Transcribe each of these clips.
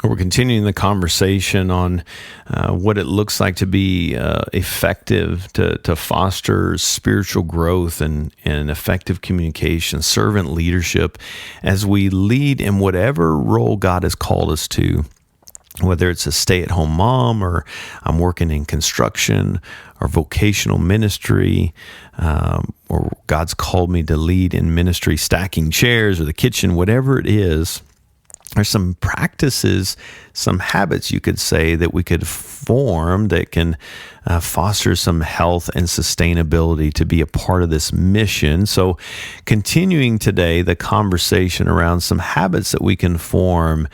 We're continuing the conversation on what it looks like to be effective, to foster spiritual growth and effective communication, servant leadership, as we lead in whatever role God has called us to, whether it's a stay-at-home mom, or I'm working in construction or vocational ministry, or God's called me to lead in ministry, stacking chairs or the kitchen, whatever it is. There's some practices, some habits, you could say, that we could form that can foster some health and sustainability to be a part of this mission. So continuing today the conversation around some habits that we can form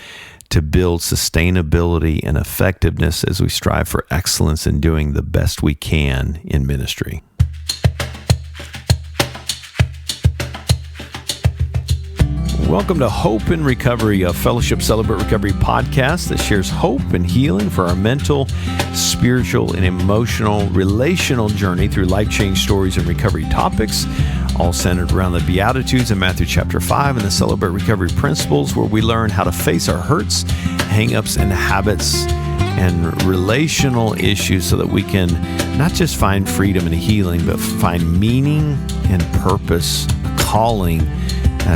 to build sustainability and effectiveness as we strive for excellence in doing the best we can in ministry. Welcome to Hope in Recovery, a Fellowship Celebrate Recovery podcast that shares hope and healing for our mental, spiritual, and emotional, relational journey through life-change stories and recovery topics, all centered around the Beatitudes in Matthew chapter 5 and the Celebrate Recovery principles, where we learn how to face our hurts, hang-ups, and habits and relational issues so that we can not just find freedom and healing, but find meaning and purpose, calling,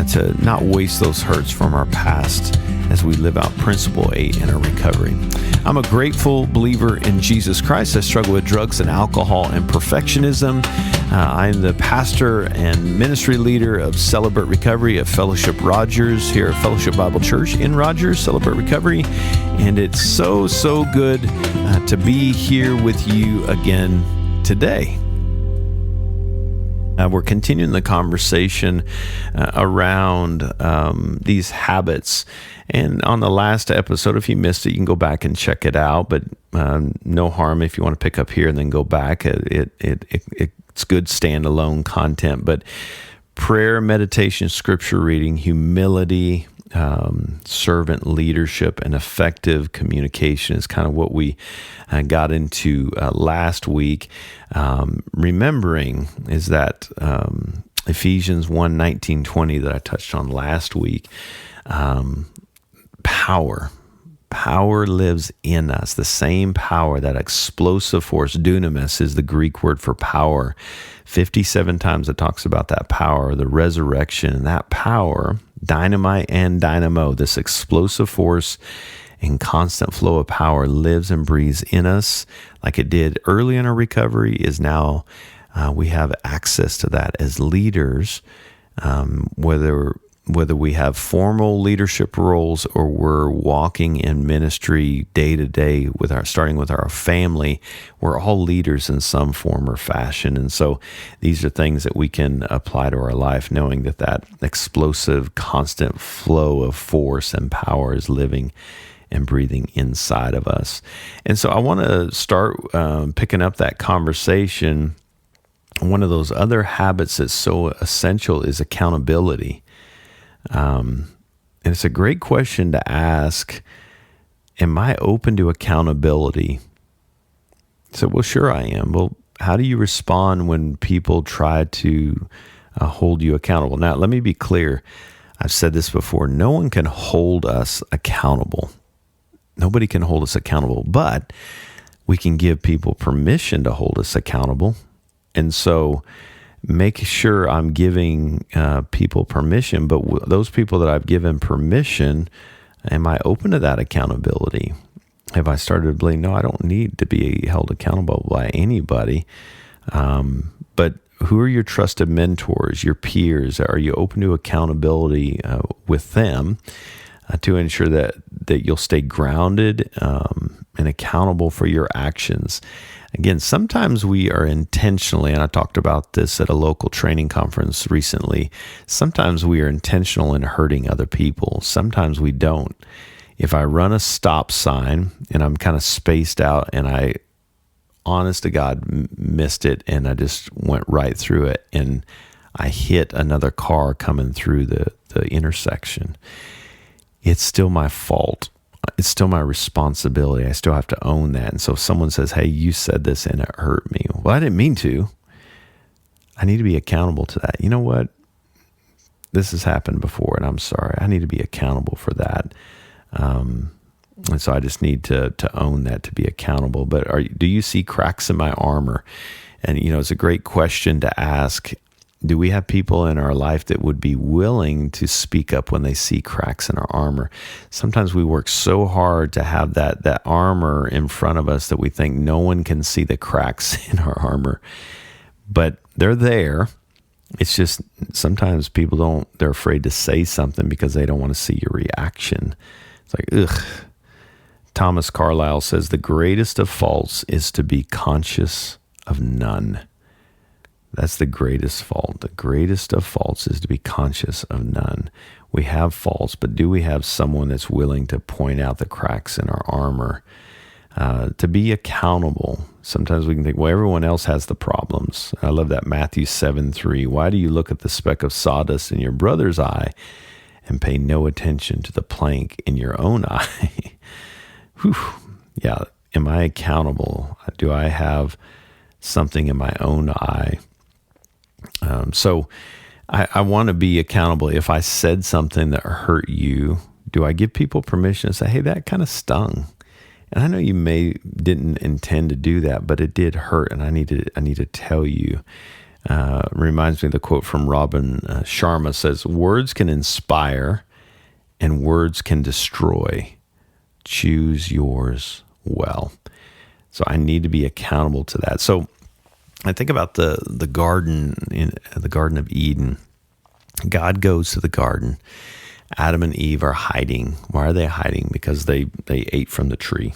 to not waste those hurts from our past as we live out Principle 8 in our recovery. I'm a grateful believer in Jesus Christ. I struggle with drugs and alcohol and perfectionism. I'm the pastor and ministry leader of Celebrate Recovery at Fellowship Rogers here at Fellowship Bible Church in Rogers, Celebrate Recovery. And it's so good to be here with you again today. We're continuing the conversation around these habits. And on the last episode, if you missed it, you can go back and check it out. But no harm if you want to pick up here and then go back. It's good standalone content. But prayer, meditation, scripture reading, humility, servant leadership, and effective communication is kind of what we got into last week. Remembering is that Ephesians 1:19-20 that I touched on last week. Power lives in us. The same power, that explosive force, dunamis is the Greek word for power. 57 times it talks about that power, the resurrection, and that power, dynamite and dynamo, this explosive force and constant flow of power lives and breathes in us like it did early in our recovery. Is now we have access to that as leaders, whether we have formal leadership roles or we're walking in ministry day to day starting with our family. We're all leaders in some form or fashion. And so these are things that we can apply to our life, knowing that explosive, constant flow of force and power is living and breathing inside of us. And so I want to start picking up that conversation. One of those other habits that's so essential is accountability. And it's a great question to ask, am I open to accountability? So, well, sure I am. Well, how do you respond when people try to hold you accountable? Now, let me be clear. I've said this before. No one can hold us accountable. Nobody can hold us accountable, but we can give people permission to hold us accountable. And so make sure I'm giving people permission, but those people that I've given permission, am I open to that accountability? Have I started to believe, no, I don't need to be held accountable by anybody, but who are your trusted mentors, your peers? Are you open to accountability with them to ensure that you'll stay grounded and accountable for your actions? Again, sometimes we are intentionally, and I talked about this at a local training conference recently, sometimes we are intentional in hurting other people. Sometimes we don't. If I run a stop sign and I'm kind of spaced out and I, honest to God, missed it and I just went right through it and I hit another car coming through the intersection, it's still my fault. It's still my responsibility. I still have to own that. And so if someone says, hey, you said this and it hurt me. Well, I didn't mean to. I need to be accountable to that. You know what? This has happened before and I'm sorry. I need to be accountable for that. And so I just need to own that, to be accountable. But do you see cracks in my armor? And, it's a great question to ask. Do we have people in our life that would be willing to speak up when they see cracks in our armor? Sometimes we work so hard to have that armor in front of us that we think no one can see the cracks in our armor. But they're there. It's just sometimes people they're afraid to say something because they don't want to see your reaction. It's like, ugh. Thomas Carlyle says, the greatest of faults is to be conscious of none. That's the greatest fault. The greatest of faults is to be conscious of none. We have faults, but do we have someone that's willing to point out the cracks in our armor? To be accountable. Sometimes we can think, well, everyone else has the problems. I love that Matthew 7:3. Why do you look at the speck of sawdust in your brother's eye and pay no attention to the plank in your own eye? Whew. Yeah. Am I accountable? Do I have something in my own eye? So I want to be accountable. If I said something that hurt you, do I give people permission to say, hey, that kind of stung? And I know you didn't intend to do that, but it did hurt, and I need to tell you. Reminds me of the quote from Robin Sharma says, words can inspire and words can destroy. Choose yours well. So I need to be accountable to that. So I think about the garden, in the Garden of Eden. God goes to the garden. Adam and Eve are hiding. Why are they hiding? Because they ate from the tree.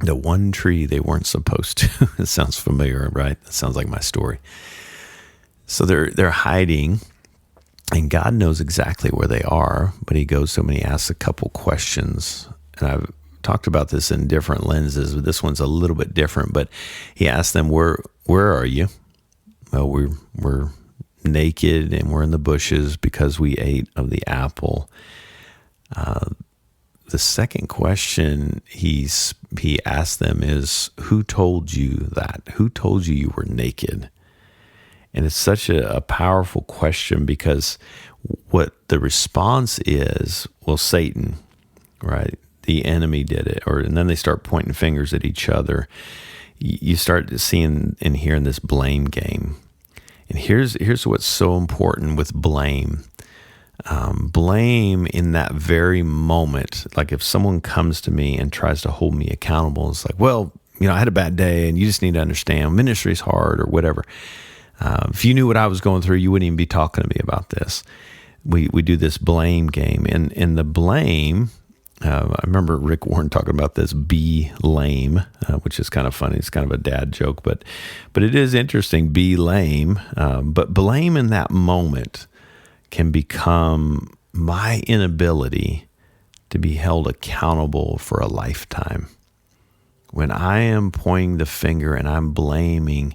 The one tree they weren't supposed to. It sounds familiar, right? It sounds like my story. So they're hiding, and God knows exactly where they are, but he goes to them and he asks a couple questions. And I've talked about this in different lenses, but this one's a little bit different. But he asked them, where are you? Well, we're naked and we're in the bushes because we ate of the apple. The second question he asked them is, who told you that? Who told you you were naked? And it's such a powerful question, because what the response is, well, Satan, right? The enemy did it. And then they start pointing fingers at each other. You start seeing and hearing this blame game. And here's what's so important with blame. Blame in that very moment, like if someone comes to me and tries to hold me accountable, it's like, well, I had a bad day and you just need to understand ministry's hard or whatever. If you knew what I was going through, you wouldn't even be talking to me about this. We do this blame game, and the blame, I remember Rick Warren talking about this, be lame, which is kind of funny. It's kind of a dad joke, but it is interesting, be lame. But blame in that moment can become my inability to be held accountable for a lifetime. When I am pointing the finger and I'm blaming,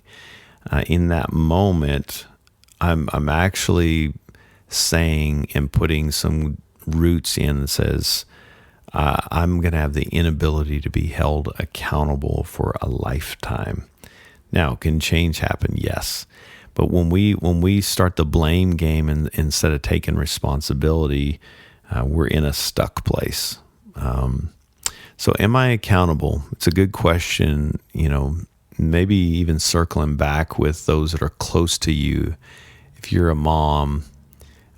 in that moment, I'm actually saying and putting some roots in that says, I'm going to have the inability to be held accountable for a lifetime. Now, can change happen? Yes. But when we start the blame game instead of taking responsibility, we're in a stuck place. So am I accountable? It's a good question, maybe even circling back with those that are close to you. If you're a mom,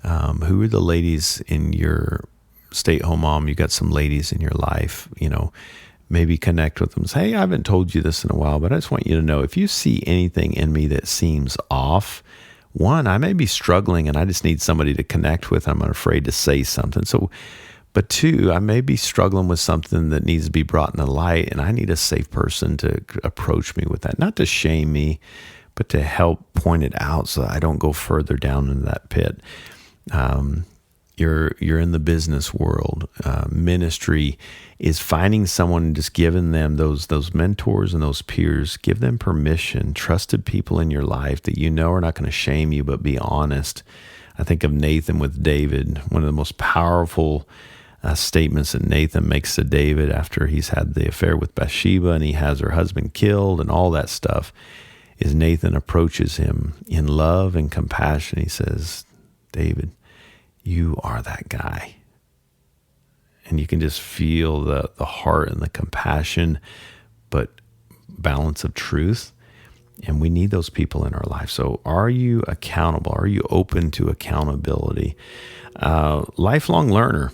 who are the ladies in your stay-at-home mom? You got some ladies in your life, maybe connect with them. Say, hey, I haven't told you this in a while, but I just want you to know, if you see anything in me that seems off, one, I may be struggling and I just need somebody to connect with. I'm afraid to say something. But two, I may be struggling with something that needs to be brought in the light, and I need a safe person to approach me with that. Not to shame me, but to help point it out so that I don't go further down into that pit. You're in the business world. Ministry is finding someone and just giving them those mentors and those peers. Give them permission, trusted people in your life that are not going to shame you, but be honest. I think of Nathan with David. One of the most powerful statements that Nathan makes to David after he's had the affair with Bathsheba and he has her husband killed and all that stuff, is Nathan approaches him in love and compassion. He says, David, you are that guy. and you can just feel the heart and the compassion, but balance of truth. And we need those people in our life. So are you accountable? Are you open to accountability? Lifelong learner.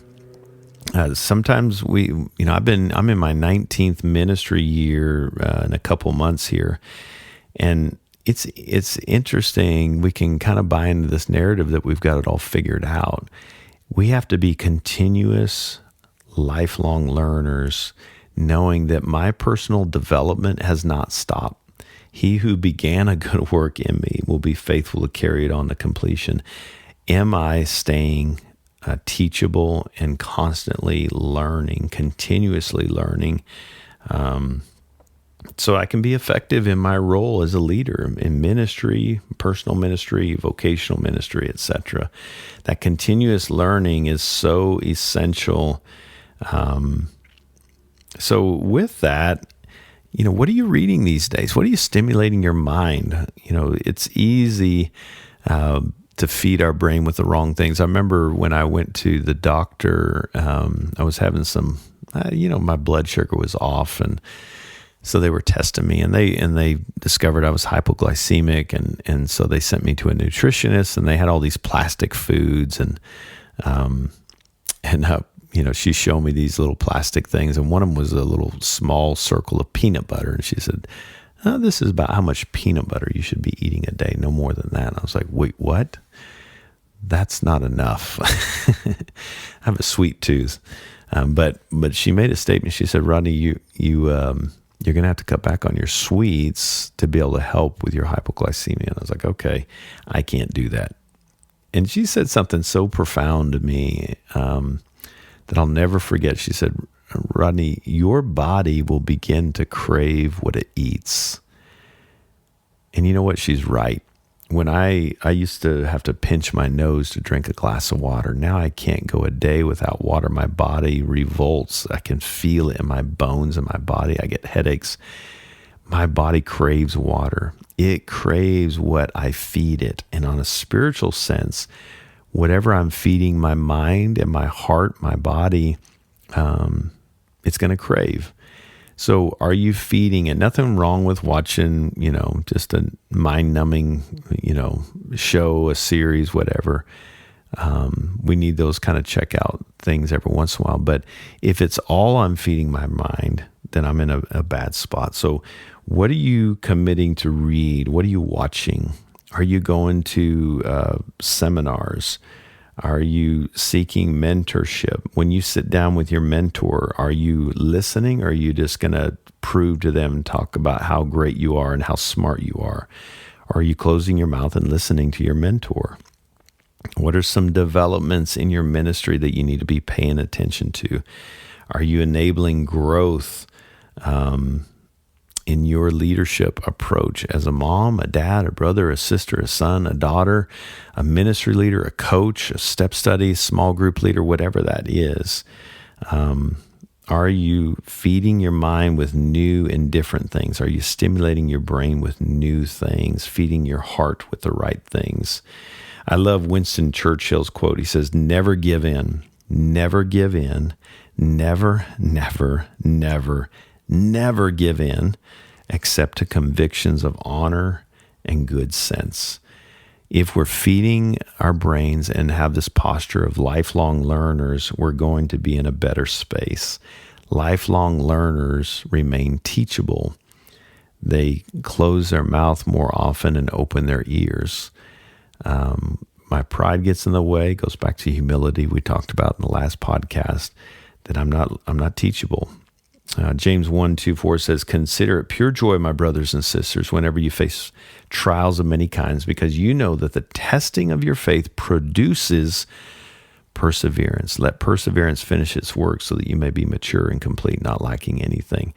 Sometimes I'm in my 19th ministry year in a couple months here. And it's interesting. We can kind of buy into this narrative that we've got it all figured out. We have to be continuous, lifelong learners, knowing that my personal development has not stopped. He who began a good work in me will be faithful to carry it on to completion. Am I staying teachable and constantly learning, continuously learning, so I can be effective in my role as a leader in ministry, personal ministry, vocational ministry, etc. That continuous learning is so essential. So with that, what are you reading these days? What are you stimulating your mind? It's easy to feed our brain with the wrong things. I remember when I went to the doctor, I was having some, my blood sugar was off, and so they were testing me, and they discovered I was hypoglycemic, and so they sent me to a nutritionist, and they had all these plastic foods, and she showed me these little plastic things, and one of them was a little small circle of peanut butter, and she said, this is about how much peanut butter you should be eating a day, no more than that. And I was like, wait, what? That's not enough. I have a sweet tooth. But she made a statement. She said, Rodney, you're going to have to cut back on your sweets to be able to help with your hypoglycemia. And I was like, okay, I can't do that. And she said something so profound to me that I'll never forget. She said, Rodney, your body will begin to crave what it eats. And you know what? She's right. When I used to have to pinch my nose to drink a glass of water. Now I can't go a day without water. My body revolts. I can feel it in my bones and my body. I get headaches. My body craves water. It craves what I feed it. And on a spiritual sense, whatever I'm feeding my mind and my heart, my body, it's going to crave. So are you feeding it? Nothing wrong with watching, just a mind-numbing, show, a series, whatever. We need those kind of check-out things every once in a while. But if it's all I'm feeding my mind, then I'm in a bad spot. So what are you committing to read? What are you watching? Are you going to seminars? Are you seeking mentorship? When you sit down with your mentor, are you listening, or are you just going to prove to them, talk about how great you are and how smart you are? Or are you closing your mouth and listening to your mentor? What are some developments in your ministry that you need to be paying attention to? Are you enabling growth in your leadership approach as a mom, a dad, a brother, a sister, a son, a daughter, a ministry leader, a coach, a step study, small group leader, whatever that is? Are you feeding your mind with new and different things? Are you stimulating your brain with new things, feeding your heart with the right things? I love Winston Churchill's quote. He says, never give in, never give in, never, never, never, never give in, except to convictions of honor and good sense. If we're feeding our brains and have this posture of lifelong learners, we're going to be in a better space. Lifelong learners remain teachable. They close their mouth more often and open their ears. My pride gets in the way. Goes back to humility we talked about in the last podcast, that I'm not teachable. James 1:2-4 says, consider it pure joy, my brothers and sisters, whenever you face trials of many kinds, because you know that the testing of your faith produces perseverance. Let perseverance finish its work so that you may be mature and complete, not lacking anything.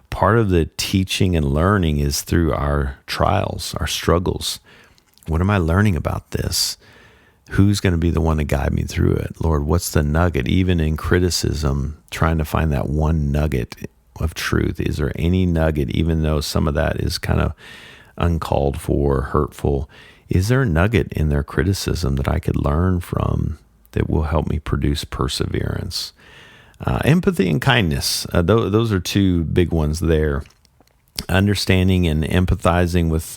Part of the teaching and learning is through our trials, our struggles. What am I learning about this? Who's going to be the one to guide me through it? Lord, what's the nugget? Even in criticism, trying to find that one nugget of truth. Is there any nugget, even though some of that is kind of uncalled for, hurtful? Is there a nugget in their criticism that I could learn from that will help me produce perseverance? Empathy and kindness. Those are two big ones there. Understanding and empathizing with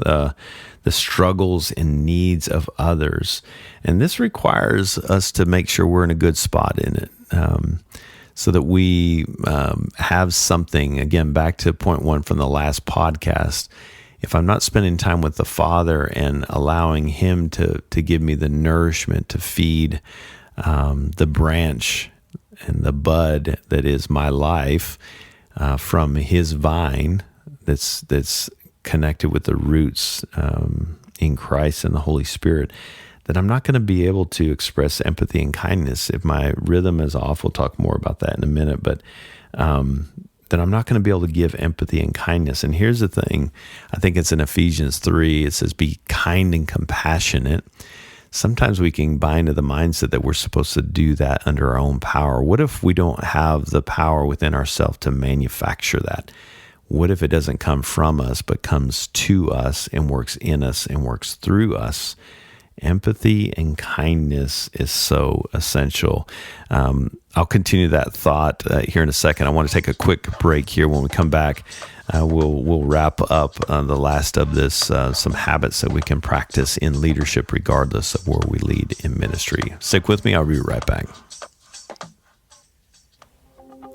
the struggles and needs of others. And this requires us to make sure we're in a good spot in it. So that we have something, again, back to point one from the last podcast. If I'm not spending time with the Father and allowing Him to give me the nourishment to feed the branch and the bud that is my life from His vine that's connected with the roots in Christ and the Holy Spirit, that I'm not going to be able to express empathy and kindness. If my rhythm is off, we'll talk more about that in a minute, but then I'm not going to be able to give empathy and kindness. And here's the thing, I think it's in Ephesians 3, it says, be kind and compassionate. Sometimes we can buy into the mindset that we're supposed to do that under our own power. What if we don't have the power within ourselves to manufacture that? What if it doesn't come from us, but comes to us and works in us and works through us? Empathy and kindness is so essential. I'll continue that thought here in a second. I want to take a quick break here. When we come back, we'll wrap up the last of this, some habits that we can practice in leadership regardless of where we lead in ministry. Stick with me. I'll be right back.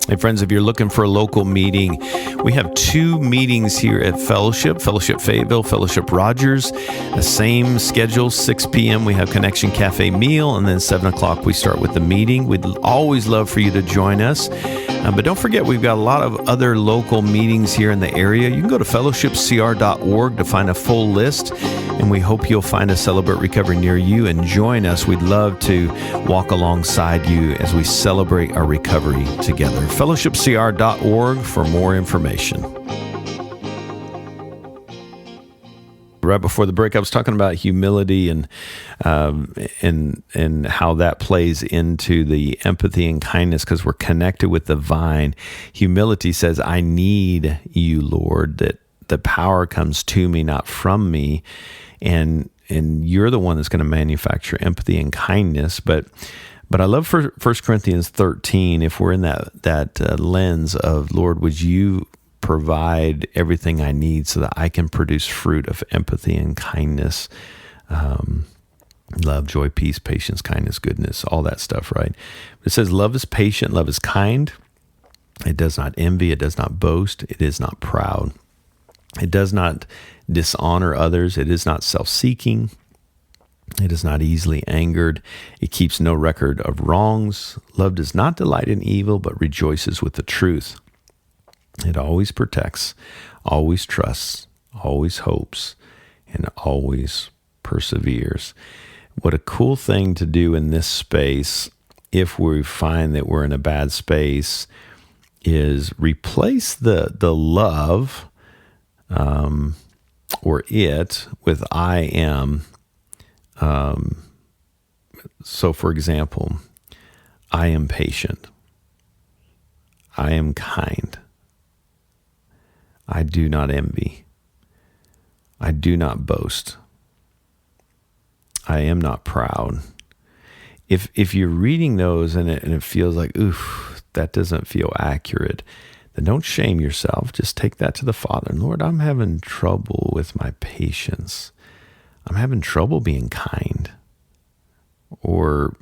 Hey friends, if you're looking for a local meeting, we have 2 meetings here at Fellowship Fayetteville, Fellowship Rogers. The same schedule, 6 p.m. we have Connection Cafe meal, and then 7 o'clock we start with the meeting. We'd always love for you to join us. But don't forget, we've got a lot of other local meetings here in the area. You can go to fellowshipcr.org to find a full list, and we hope you'll find a Celebrate Recovery near you and join us. We'd love to walk alongside you as we celebrate our recovery together. fellowshipcr.org for more information. Right before the break, I was talking about humility and how that plays into the empathy and kindness because we're connected with the vine. Humility says, I need you, Lord, that the power comes to me, not from me. And you're the one that's going to manufacture empathy and kindness. But I love 1 Corinthians 13, if we're in that lens of, Lord, would you provide everything I need so that I can produce fruit of empathy and kindness, love, joy, peace, patience, kindness, goodness, all that stuff, right? It says love is patient, love is kind. It does not envy, it does not boast, it is not proud. It does not dishonor others, it is not self-seeking. It is not easily angered. It keeps no record of wrongs. Love does not delight in evil, but rejoices with the truth. It always protects, always trusts, always hopes, and always perseveres. What a cool thing to do in this space, if we find that we're in a bad space, is replace the love or it with I am. So for example, I am patient. I am kind. I do not envy. I do not boast. I am not proud. If you're reading those and it feels like, oof, that doesn't feel accurate, then don't shame yourself. Just take that to the Father. Lord, I'm having trouble with my patience. I'm having trouble being kind. Or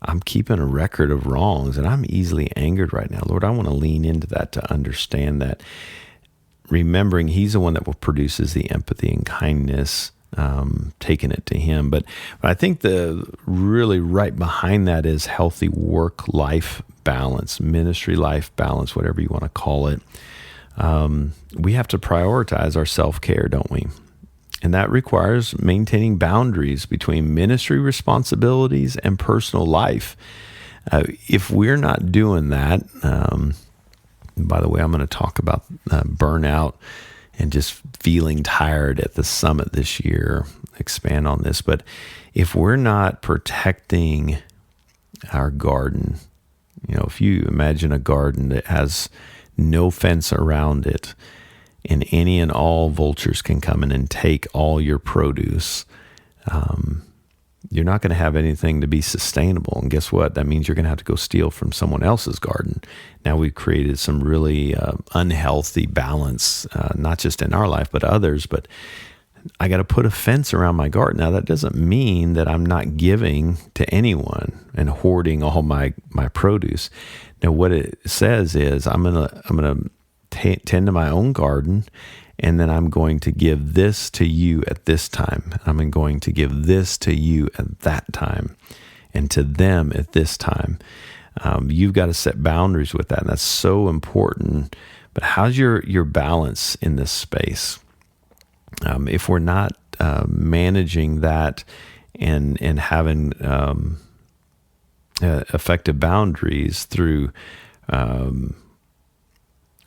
I'm keeping a record of wrongs and I'm easily angered right now. Lord, I want to lean into that to understand that. Remembering He's the one that will produces the empathy and kindness, taking it to Him. But I think the really right behind that is healthy work-life balance, ministry-life balance, whatever you want to call it. We have to prioritize our self-care, don't we? And that requires maintaining boundaries between ministry responsibilities and personal life. If we're not doing that, by the way, I'm going to talk about burnout and just feeling tired at the summit this year, expand on this. But if we're not protecting our garden, if you imagine a garden that has no fence around it, and any and all vultures can come in and take all your produce, you're not going to have anything to be sustainable. And guess what? That means you're going to have to go steal from someone else's garden. Now we've created some really unhealthy balance, not just in our life, but others. But I got to put a fence around my garden. Now that doesn't mean that I'm not giving to anyone and hoarding all my produce. Now what it says is I'm gonna tend to my own garden, and then I'm going to give this to you at this time. I'm going to give this to you at that time, and to them at this time. You've got to set boundaries with that, and that's so important. But how's your balance in this space? If we're not managing that and having effective boundaries through,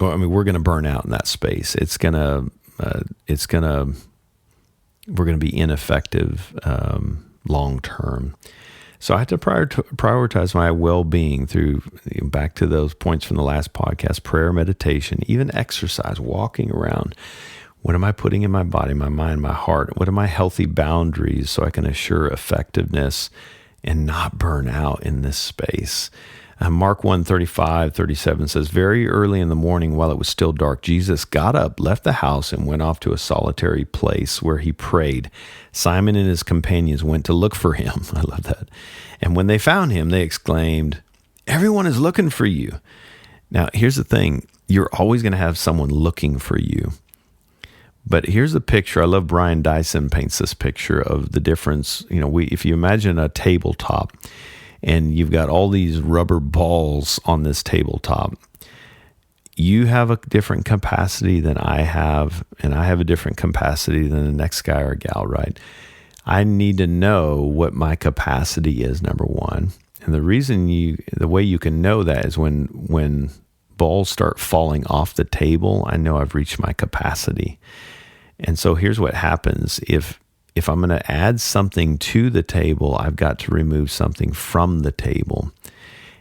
we're going to burn out in that space. We're going to be ineffective long term. So I have to prioritize my well-being through, back to those points from the last podcast: prayer, meditation, even exercise, walking around. What am I putting in my body, my mind, my heart? What are my healthy boundaries so I can assure effectiveness and not burn out in this space? Mark 1:35-37 says, very early in the morning, while it was still dark, Jesus got up, left the house, and went off to a solitary place where he prayed. Simon and his companions went to look for him. I love that. And when they found him, they exclaimed, everyone is looking for you. Now, here's the thing. You're always going to have someone looking for you. But here's the picture. I love Brian Dyson paints this picture of the difference. If you imagine a tabletop and you've got all these rubber balls on this tabletop, you have a different capacity than I have, and I have a different capacity than the next guy or gal, right? I need to know what my capacity is, number one. And the way you can know that is when balls start falling off the table, I know I've reached my capacity. And so here's what happens. If I'm going to add something to the table, I've got to remove something from the table.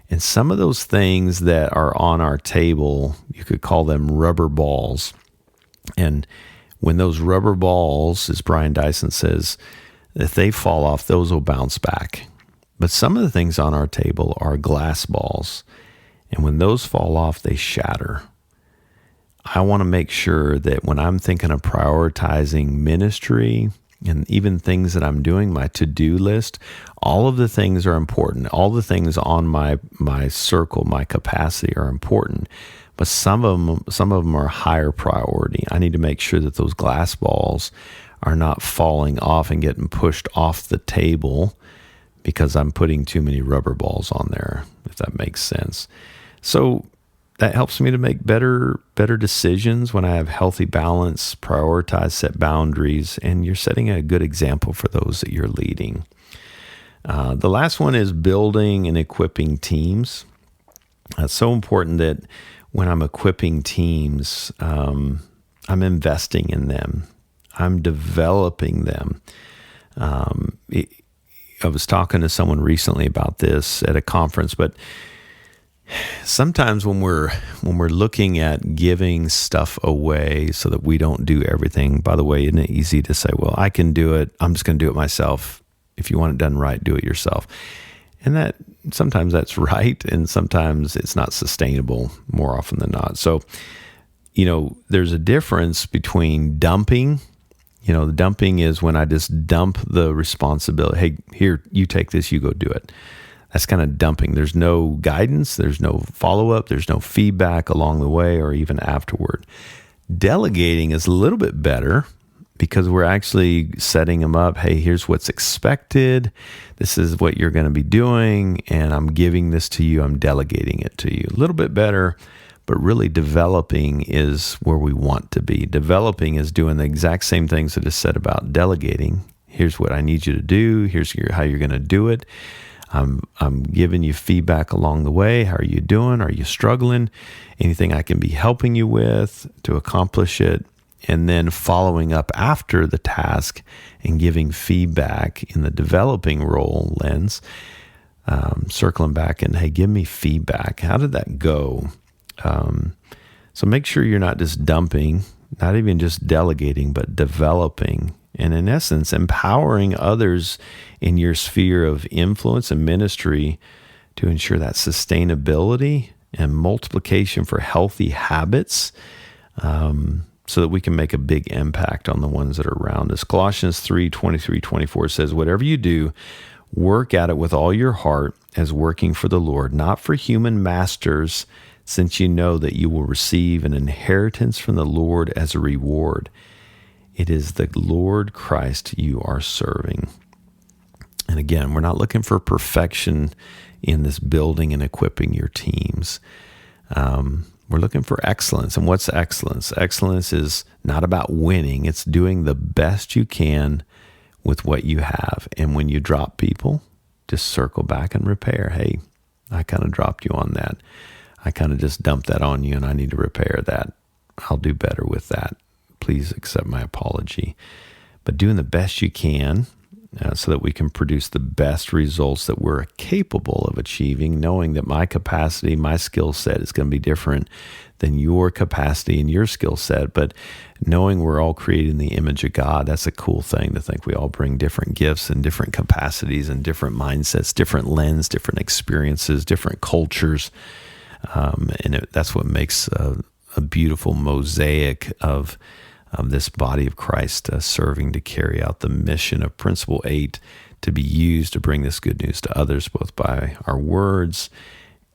And some of those things that are on our table, you could call them rubber balls. And when those rubber balls, as Brian Dyson says, if they fall off, those will bounce back. But some of the things on our table are glass balls. And when those fall off, they shatter. I want to make sure that when I'm thinking of prioritizing ministry and even things that I'm doing, my to-do list, all of the things are important. All the things on my circle, my capacity are important. But some of them are higher priority. I need to make sure that those glass balls are not falling off and getting pushed off the table because I'm putting too many rubber balls on there, if that makes sense. So that helps me to make better decisions when I have healthy balance, prioritize, set boundaries, and you're setting a good example for those that you're leading. The last one is building and equipping teams. It's so important that when I'm equipping teams, I'm investing in them. I'm developing them. I was talking to someone recently about this at a conference, but sometimes when we're looking at giving stuff away so that we don't do everything, by the way, isn't it easy to say, well, I can do it. I'm just going to do it myself. If you want it done right, do it yourself. And that sometimes that's right. And sometimes it's not sustainable more often than not. So, there's a difference between dumping. The dumping is when I just dump the responsibility. Hey, here, you take this, you go do it. That's kind of dumping. There's no guidance. There's no follow-up. There's no feedback along the way or even afterward. Delegating is a little bit better because we're actually setting them up. Hey, here's what's expected. This is what you're going to be doing, and I'm giving this to you. I'm delegating it to you. A little bit better, but really developing is where we want to be. Developing is doing the exact same things that is said about delegating. Here's what I need you to do. Here's how you're going to do it. I'm giving you feedback along the way. How are you doing? Are you struggling? Anything I can be helping you with to accomplish it? And then following up after the task and giving feedback in the developing role lens, circling back and, hey, give me feedback. How did that go? So make sure you're not just dumping, not even just delegating, but developing And in essence, empowering others in your sphere of influence and ministry to ensure that sustainability and multiplication for healthy habits, so that we can make a big impact on the ones that are around us. Colossians 3:23-24 says, whatever you do, work at it with all your heart as working for the Lord, not for human masters, since you know that you will receive an inheritance from the Lord as a reward. It is the Lord Christ you are serving. And again, we're not looking for perfection in this building and equipping your teams. We're looking for excellence. And what's excellence? Excellence is not about winning. It's doing the best you can with what you have. And when you drop people, just circle back and repair. Hey, I kind of dropped you on that. I kind of just dumped that on you and I need to repair that. I'll do better with that. Please accept my apology. But doing the best you can so that we can produce the best results that we're capable of achieving, knowing that my capacity, my skill set is going to be different than your capacity and your skill set. But knowing we're all created in the image of God, that's a cool thing to think we all bring different gifts and different capacities and different mindsets, different lens, different experiences, different cultures. That's what makes a beautiful mosaic of this body of Christ serving to carry out the mission of Principle 8, to be used to bring this good news to others, both by our words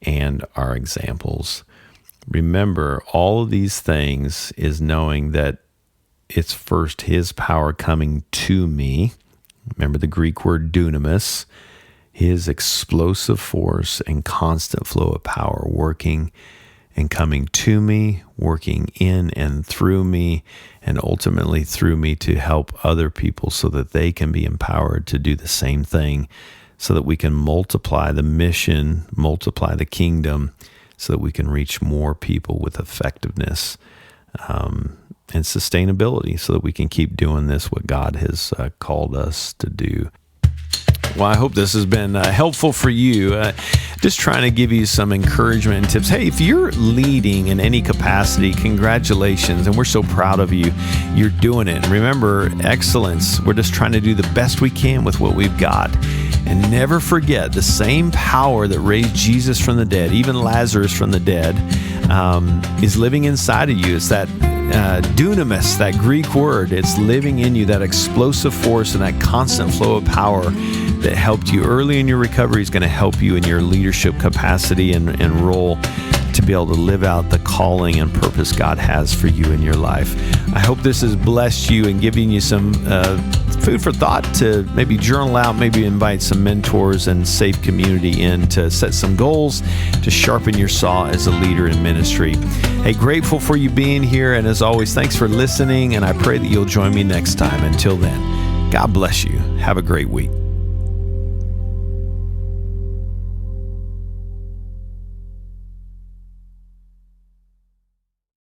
and our examples. Remember, all of these things is knowing that it's first His power coming to me. Remember the Greek word dunamis, His explosive force and constant flow of power working and coming to me, working in and through me, and ultimately through me to help other people so that they can be empowered to do the same thing, so that we can multiply the mission, multiply the kingdom, so that we can reach more people with effectiveness and sustainability, so that we can keep doing this, what God has called us to do. Well, I hope this has been helpful for you. Just trying to give you some encouragement and tips. Hey, if you're leading in any capacity, congratulations. And we're so proud of you. You're doing it. And remember, excellence. We're just trying to do the best we can with what we've got. And never forget, the same power that raised Jesus from the dead, even Lazarus from the dead, is living inside of you. It's that dunamis, that Greek word. It's living in you, that explosive force and that constant flow of power that helped you early in your recovery is going to help you in your leadership capacity and role to be able to live out the calling and purpose God has for you in your life. I hope this has blessed you and given you some food for thought to maybe journal out, maybe invite some mentors and safe community in to set some goals to sharpen your saw as a leader in ministry. Hey, grateful for you being here. And as always, thanks for listening. And I pray that you'll join me next time. Until then, God bless you. Have a great week.